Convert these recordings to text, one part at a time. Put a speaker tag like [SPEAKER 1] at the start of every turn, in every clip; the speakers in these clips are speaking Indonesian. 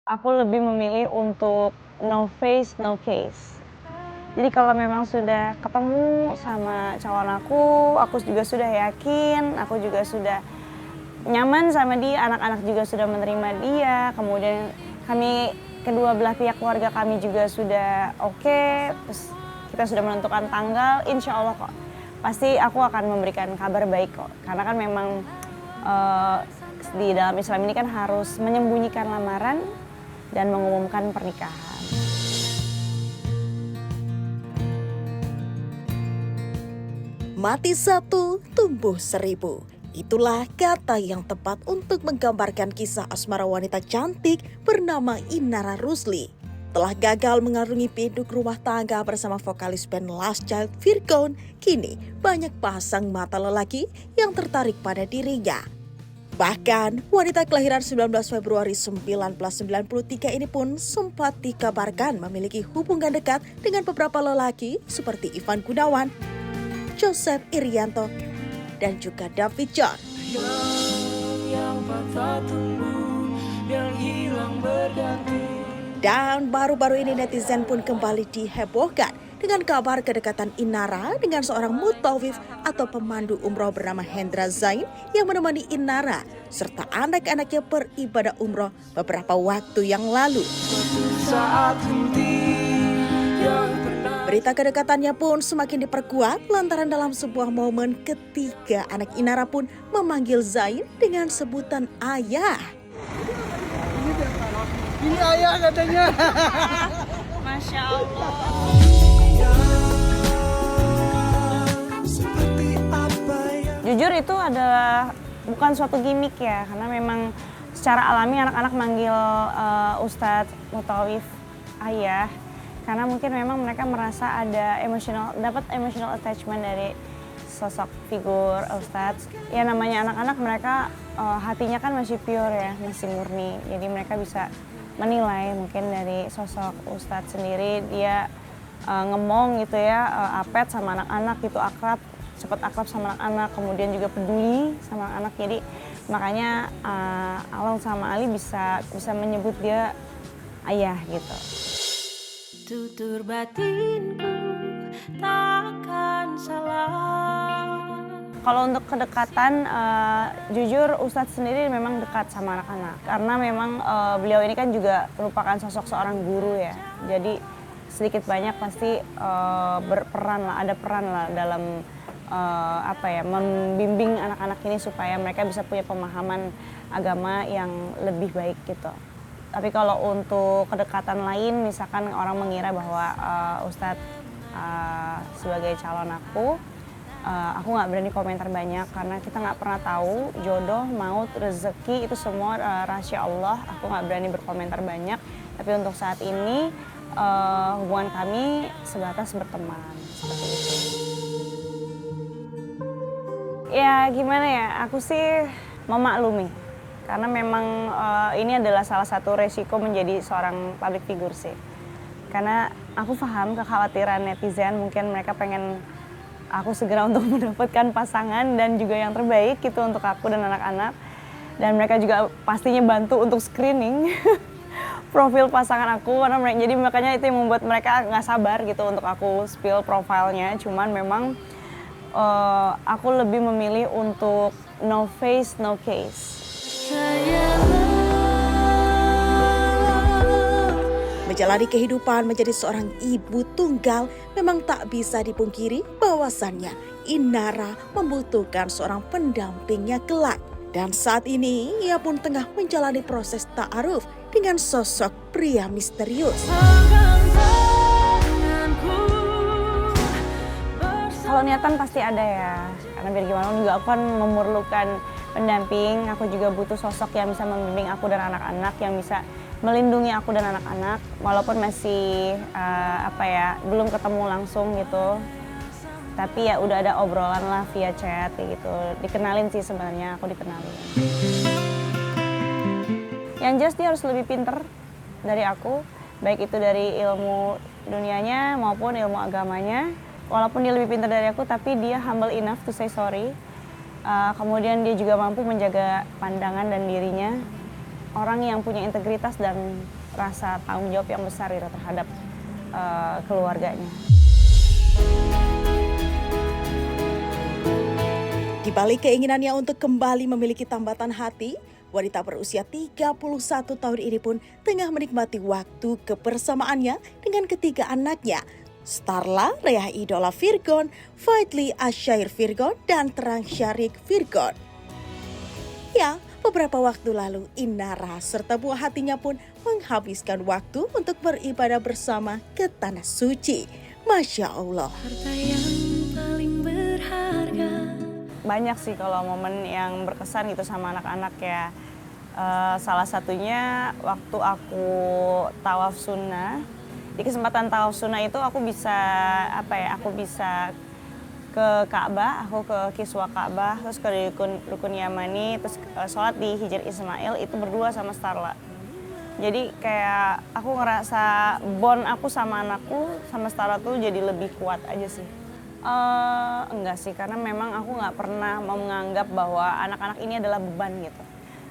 [SPEAKER 1] Aku lebih memilih untuk no face, no case. Jadi kalau memang sudah ketemu sama calon aku juga sudah yakin, aku juga sudah nyaman sama dia, anak-anak juga sudah menerima dia, kemudian kami kedua belah pihak keluarga kami juga sudah oke, terus kita sudah menentukan tanggal, insya Allah kok. Pasti aku akan memberikan kabar baik kok, karena kan memang eh, di dalam Islam ini kan harus menyembunyikan lamaran dan mengumumkan pernikahan.
[SPEAKER 2] Mati satu, tumbuh seribu. Itulah kata yang tepat untuk menggambarkan kisah asmara wanita cantik bernama Inara Rusli. Telah gagal mengarungi biduk rumah tangga bersama vokalis band Last Child Virgon, kini banyak pasang mata lelaki yang tertarik pada dirinya. Bahkan, wanita kelahiran 19 Februari 1993 ini pun sempat dikabarkan memiliki hubungan dekat dengan beberapa lelaki seperti Ivan Gunawan, Joseph Irianto, dan juga David John. Dan baru-baru ini netizen pun kembali dihebohkan dengan kabar kedekatan Inara dengan seorang mutawif atau pemandu umroh bernama Hendra Zain yang menemani Inara serta anak-anaknya beribadah umroh beberapa waktu yang lalu. Berita kedekatannya pun semakin diperkuat lantaran dalam sebuah momen ketiga anak Inara pun memanggil Zain dengan sebutan ayah.
[SPEAKER 3] Ini ayah katanya.
[SPEAKER 1] Masya Allah. Jujur itu adalah bukan suatu gimmick ya, karena memang secara alami anak-anak manggil Ustadz Mutawif ayah, karena mungkin memang mereka merasa ada dapat emotional attachment dari sosok figur Ustadz. Ya namanya anak-anak mereka hatinya kan masih pure ya, masih murni, jadi mereka bisa menilai mungkin dari sosok Ustadz sendiri, dia ngemong gitu ya, apet sama anak-anak gitu, cepat akrab sama anak-anak, kemudian juga peduli sama anak. Jadi makanya Along sama Ali bisa menyebut dia ayah gitu.
[SPEAKER 4] Tutur batinku takkan salah.
[SPEAKER 1] Kalau untuk kedekatan, jujur Ustadz sendiri memang dekat sama anak-anak. Karena memang beliau ini kan juga merupakan sosok seorang guru ya. Jadi sedikit banyak pasti ada peran lah dalam membimbing anak-anak ini supaya mereka bisa punya pemahaman agama yang lebih baik gitu. Tapi kalau untuk kedekatan lain, misalkan orang mengira bahwa Ustadz sebagai calon aku nggak berani komentar banyak karena kita nggak pernah tahu jodoh, maut, rezeki itu semua rahasia Allah. Aku nggak berani berkomentar banyak. Tapi untuk saat ini hubungan kami sebatas berteman. Seperti itu. Ya gimana ya, aku sih memaklumi. Karena memang ini adalah salah satu resiko menjadi seorang public figure sih. Karena aku paham kekhawatiran netizen, mungkin mereka pengen aku segera untuk mendapatkan pasangan dan juga yang terbaik gitu untuk aku dan anak-anak. Dan mereka juga pastinya bantu untuk screening profil pasangan aku, karena jadi makanya itu yang membuat mereka nggak sabar gitu untuk aku spill profilnya. Cuman memang aku lebih memilih untuk no face, no case.
[SPEAKER 2] Menjalani kehidupan menjadi seorang ibu tunggal memang tak bisa dipungkiri bahwasannya Inara membutuhkan seorang pendampingnya kelak. Dan saat ini ia pun tengah menjalani proses ta'aruf dengan sosok pria misterius.
[SPEAKER 1] Kalau niatan pasti ada ya, karena biar gimana juga aku kan memerlukan pendamping, aku juga butuh sosok yang bisa membimbing aku dan anak-anak, yang bisa melindungi aku dan anak-anak, walaupun masih belum ketemu langsung gitu. Tapi ya udah ada obrolan lah via chat gitu, dikenalin sih sebenarnya, aku dikenalin. Yang jelas dia harus lebih pinter dari aku, baik itu dari ilmu dunianya maupun ilmu agamanya. Walaupun dia lebih pintar dari aku, tapi dia humble enough to say sorry. Kemudian dia juga mampu menjaga pandangan dan dirinya. orang yang punya integritas dan rasa tanggung jawab yang besar gitu terhadap keluarganya.
[SPEAKER 2] Di balik keinginannya untuk kembali memiliki tambatan hati, wanita berusia 31 tahun ini pun tengah menikmati waktu kebersamaannya dengan ketiga anaknya, Starla, Reyah Idola Virgon, Fadli Asyair Virgon, dan Terang Syarik Virgon. Ya, beberapa waktu lalu Inara serta buah hatinya pun menghabiskan waktu untuk beribadah bersama ke Tanah Suci. Masya Allah.
[SPEAKER 4] Harta yang paling berharga.
[SPEAKER 1] Banyak sih kalau momen yang berkesan gitu sama anak-anak ya. Salah satunya waktu aku tawaf sunnah. Di kesempatan tawaf sunnah itu aku bisa ke Ka'bah, aku ke Kiswa Ka'bah, terus ke Rukun Yamani, terus sholat di Hijr Ismail itu berdua sama Starla. Jadi kayak aku ngerasa bond aku sama anakku sama Starla tuh jadi lebih kuat aja sih. Enggak sih, karena memang aku nggak pernah mau menganggap bahwa anak-anak ini adalah beban gitu.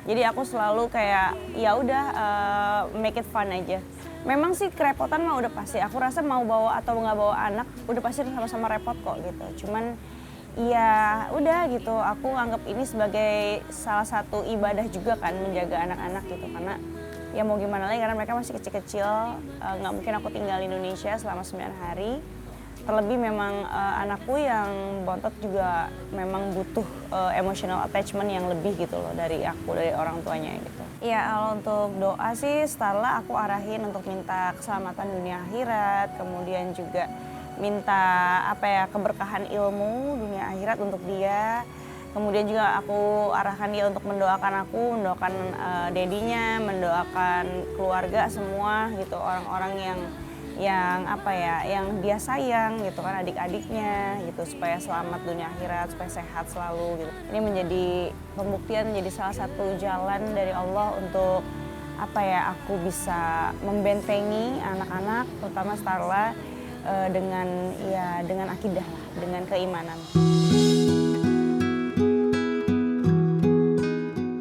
[SPEAKER 1] Jadi aku selalu kayak ya udah make it fun aja. Memang sih kerepotan mah udah pasti. Aku rasa mau bawa atau nggak bawa anak udah pasti sama-sama repot kok gitu. Cuman ya udah gitu. Aku anggap ini sebagai salah satu ibadah juga kan menjaga anak-anak gitu. Karena ya mau gimana lagi karena mereka masih kecil-kecil. Nggak mungkin aku tinggal di Indonesia selama 9 hari. Terlebih memang anakku yang bontot juga memang butuh emotional attachment yang lebih gitu loh dari orang tuanya gitu. Iya, kalau untuk doa sih Starla aku arahin untuk minta keselamatan dunia akhirat, kemudian juga minta keberkahan ilmu dunia akhirat untuk dia. Kemudian juga aku arahkan dia untuk mendoakan mendoakan dedinya, mendoakan keluarga semua gitu, orang-orang yang dia sayang gitu kan, adik-adiknya gitu, supaya selamat dunia akhirat, supaya sehat selalu gitu. Ini menjadi pembuktian, menjadi salah satu jalan dari Allah untuk aku bisa membentengi anak-anak, terutama Starla dengan akidah lah, dengan keimanan.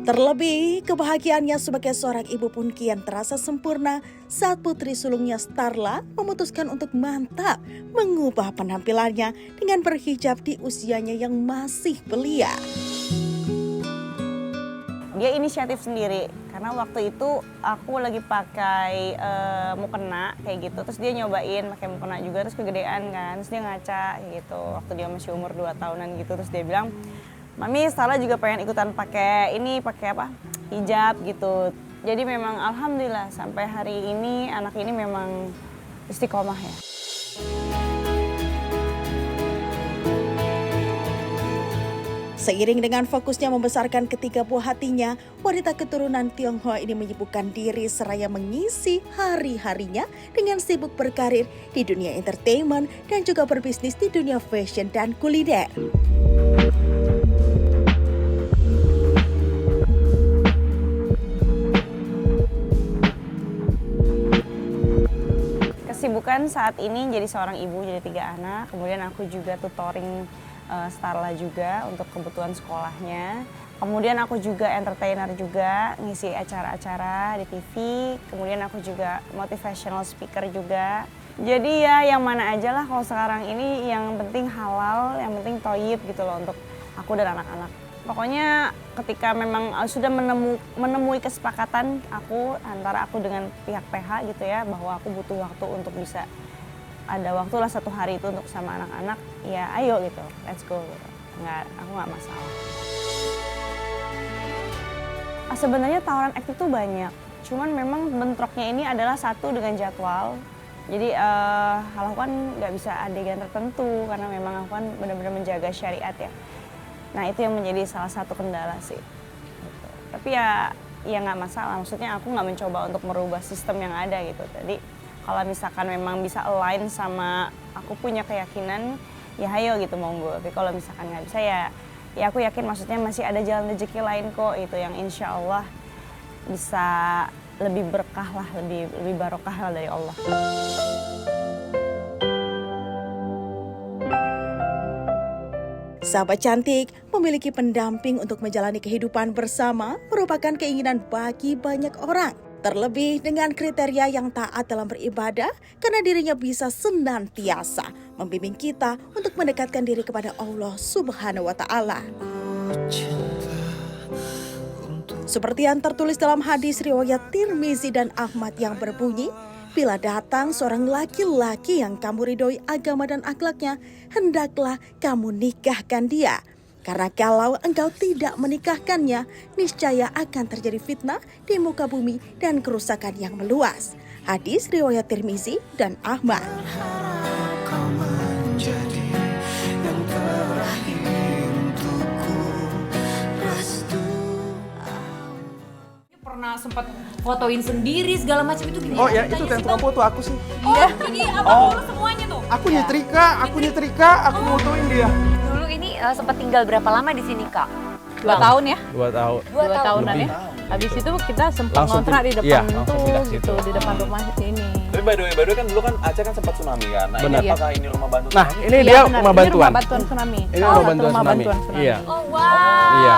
[SPEAKER 2] Terlebih, kebahagiaannya sebagai seorang ibu pun kian terasa sempurna saat putri sulungnya Starla memutuskan untuk mantap mengubah penampilannya dengan berhijab di usianya yang masih belia.
[SPEAKER 1] Dia inisiatif sendiri, karena waktu itu aku lagi pakai mukena kayak gitu, terus dia nyobain pakai mukena juga, terus kegedean kan, terus dia ngaca kayak gitu, waktu dia masih umur 2 tahunan gitu, terus dia bilang, Mami, Starla juga pengen ikutan pakai hijab gitu. Jadi memang alhamdulillah sampai hari ini anak ini memang istiqomah ya.
[SPEAKER 2] Seiring dengan fokusnya membesarkan ketiga buah hatinya, wanita keturunan Tionghoa ini menyibukkan diri seraya mengisi hari-harinya dengan sibuk berkarir di dunia entertainment dan juga berbisnis di dunia fashion dan kuliner.
[SPEAKER 1] Kesibukan saat ini jadi seorang ibu, jadi 3 anak. Kemudian aku juga tutoring Starla juga untuk kebutuhan sekolahnya. Kemudian aku juga entertainer juga, ngisi acara-acara di TV. Kemudian aku juga motivational speaker juga. Jadi ya yang mana aja lah kalau sekarang ini, yang penting halal, yang penting toyib gitu loh untuk aku dan anak-anak. Pokoknya ketika memang sudah menemui kesepakatan antara aku dengan pihak PH gitu ya, bahwa aku butuh waktu untuk bisa ada waktu lah 1 hari itu untuk sama anak-anak, ya ayo gitu, let's go gitu. Aku nggak masalah. Sebenarnya tawaran akting tuh banyak, cuman memang bentroknya ini adalah satu dengan jadwal. Jadi aku kan nggak bisa adegan tertentu karena memang aku kan benar-benar menjaga syariat ya. Nah itu yang menjadi salah satu kendala sih. Gitu. Tapi ya nggak masalah, maksudnya aku nggak mencoba untuk merubah sistem yang ada gitu. Jadi kalau misalkan memang bisa align sama aku punya keyakinan, ya ayo gitu monggo. Tapi kalau misalkan nggak bisa ya aku yakin maksudnya masih ada jalan rezeki lain kok itu yang insya Allah bisa lebih berkah lah, lebih barokah lah dari Allah.
[SPEAKER 2] Sahabat cantik, memiliki pendamping untuk menjalani kehidupan bersama merupakan keinginan bagi banyak orang. Terlebih dengan kriteria yang taat dalam beribadah, karena dirinya bisa senantiasa membimbing kita untuk mendekatkan diri kepada Allah Subhanahu wa Ta'ala. Seperti yang tertulis dalam hadis riwayat Tirmizi dan Ahmad yang berbunyi, bila datang seorang laki-laki yang kamu ridhoi agama dan akhlaknya, hendaklah kamu nikahkan dia. Karena kalau engkau tidak menikahkannya, niscaya akan terjadi fitnah di muka bumi dan kerusakan yang meluas. Hadis riwayat Tirmizi dan Ahmad.
[SPEAKER 5] Pernah sempat fotoin sendiri segala macam itu gimana?
[SPEAKER 3] Oh ya itu yang tukang foto aku sih.
[SPEAKER 5] Iya. Jadi abang dulu semuanya tuh.
[SPEAKER 3] Aku nyetrika, aku motoin dia.
[SPEAKER 6] Dulu ini sempat tinggal berapa lama di sini, Kak?
[SPEAKER 5] 2 tahun ya?
[SPEAKER 7] 2 tahun.
[SPEAKER 6] 2 tahunan
[SPEAKER 7] Lebih.
[SPEAKER 6] ya?
[SPEAKER 5] Habis itu kita sempat
[SPEAKER 7] Langsung
[SPEAKER 5] ngontrak di
[SPEAKER 7] pindah.
[SPEAKER 5] depan
[SPEAKER 7] Iya, langsung pindah
[SPEAKER 5] tuh
[SPEAKER 7] situ.
[SPEAKER 5] gitu, di depan rumah ini.
[SPEAKER 8] Tapi by the way kan dulu kan Aceh kan sempat tsunami kan. Nah,
[SPEAKER 7] Benar.
[SPEAKER 8] ini apakah ini rumah bantu
[SPEAKER 7] Nah,
[SPEAKER 8] tsunami?
[SPEAKER 7] ini
[SPEAKER 5] Iya,
[SPEAKER 7] dia
[SPEAKER 5] benar.
[SPEAKER 7] rumah
[SPEAKER 5] Ini
[SPEAKER 7] bantuan.
[SPEAKER 5] rumah bantuan tsunami.
[SPEAKER 7] Ini
[SPEAKER 5] Salah
[SPEAKER 7] rumah
[SPEAKER 5] satu
[SPEAKER 7] bantuan
[SPEAKER 5] rumah
[SPEAKER 7] tsunami.
[SPEAKER 5] bantuan tsunami.
[SPEAKER 7] Iya.
[SPEAKER 6] Oh, wow.
[SPEAKER 7] Iya.